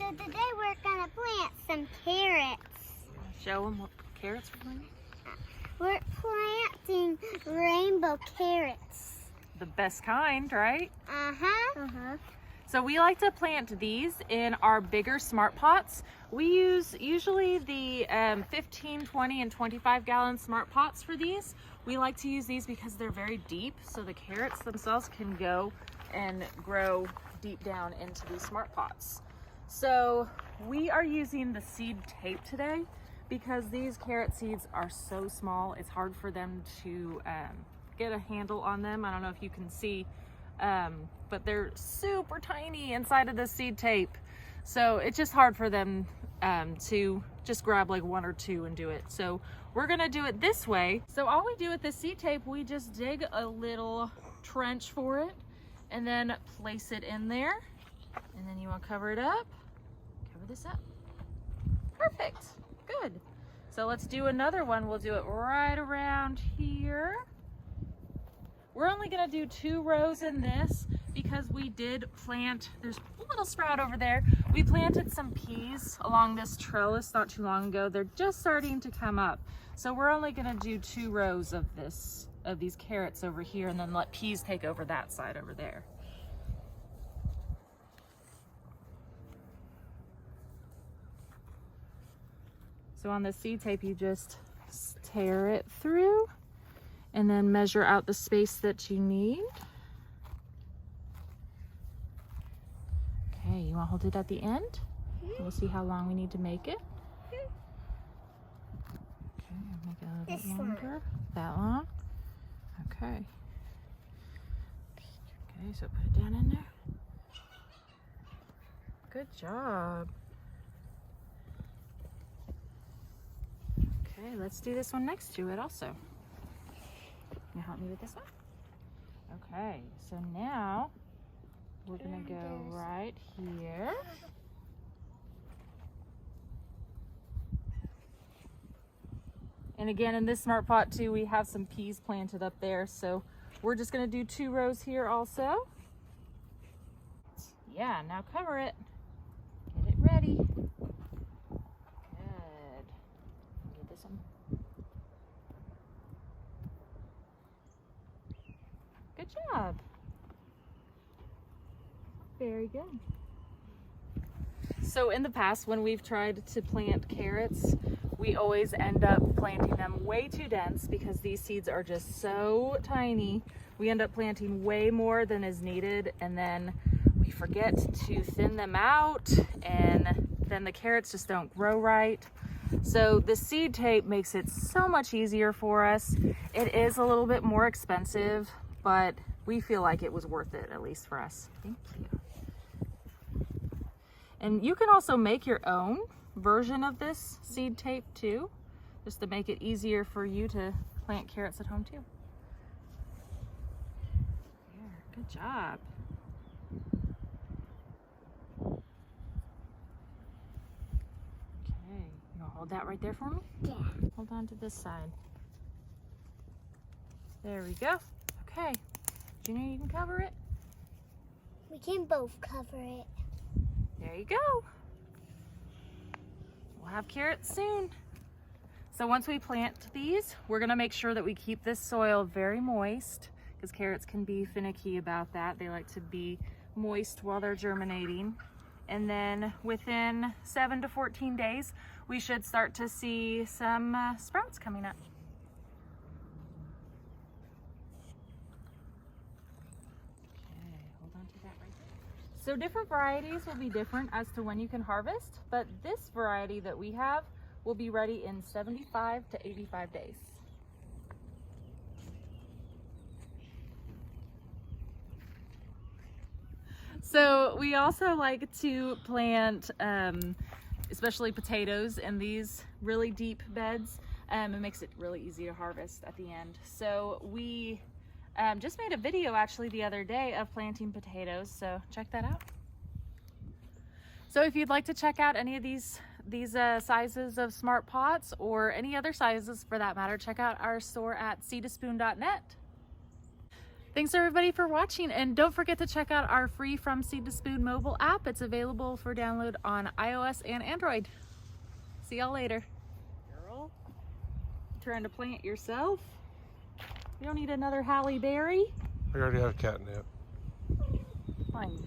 So today we're gonna plant some carrots. Show them what carrots we're planting. We're planting rainbow carrots. The best kind, right? Uh-huh. So we like to plant these in our bigger smart pots. We use usually the 15, 20, and 25 gallon smart pots for these. We like to use these because they're very deep, so the carrots themselves can go and grow deep down into these smart pots. So we are using the seed tape today because these carrot seeds are so small. It's hard for them to get a handle on them. I don't know if you can see, but they're super tiny inside of the seed tape. So it's just hard for them to just grab like one or two and do it. So we're gonna do it this way. So all we do with the seed tape, we just dig a little trench for it and then place it in there. And then you wanna cover it up, cover this up. Perfect, good. So let's do another one. We'll do it right around here. We're only gonna do 2 rows in this because we did plant, there's a little sprout over there. We planted some peas along this trellis not too long ago. They're just starting to come up. So we're only gonna do 2 rows of these carrots over here and then let peas take over that side over there. So on the seed tape, you just tear it through and then measure out the space that you need. Okay, you want to hold it at the end? We'll see how long we need to make it. Okay, make it a little bit longer. That long? Okay. Okay, so put it down in there. Good job. Okay, let's do this one next to it also. Can you help me with this one? Okay, so now we're gonna go right here. And again, in this smart pot too, we have some peas planted up there. So we're just gonna do 2 rows here also. Yeah, now cover it. Get it ready. Good. Get this one. Good job. Very good. So in the past, when we've tried to plant carrots, we always end up planting them way too dense because these seeds are just so tiny. We end up planting way more than is needed, and then we forget to thin them out, and then the carrots just don't grow right. So the seed tape makes it so much easier for us. It is a little bit more expensive, but we feel like it was worth it, at least for us. Thank you. And you can also make your own version of this seed tape too, just to make it easier for you to plant carrots at home too. There, good job. Okay, you wanna hold that right there for me? Yeah. Hold on to this side. There we go. Okay, Junior, you can cover it. We can both cover it. There you go. We'll have carrots soon. So once we plant these, we're gonna make sure that we keep this soil very moist because carrots can be finicky about that. They like to be moist while they're germinating. And then within 7 to 14 days, we should start to see some sprouts coming up. So different varieties will be different as to when you can harvest, but this variety that we have will be ready in 75 to 85 days. So we also like to plant, especially potatoes in these really deep beds. It makes it really easy to harvest at the end. So we just made a video actually the other day of planting potatoes, so check that out. So if you'd like to check out any of these sizes of smart pots or any other sizes for that matter, check out our store at seedaspoon.net. Thanks everybody for watching, and don't forget to check out our free From Seed to Spoon mobile app. It's available for download on iOS and Android. See y'all later. Girl, trying to plant yourself? You don't need another Halle Berry? We already have catnip. Fine.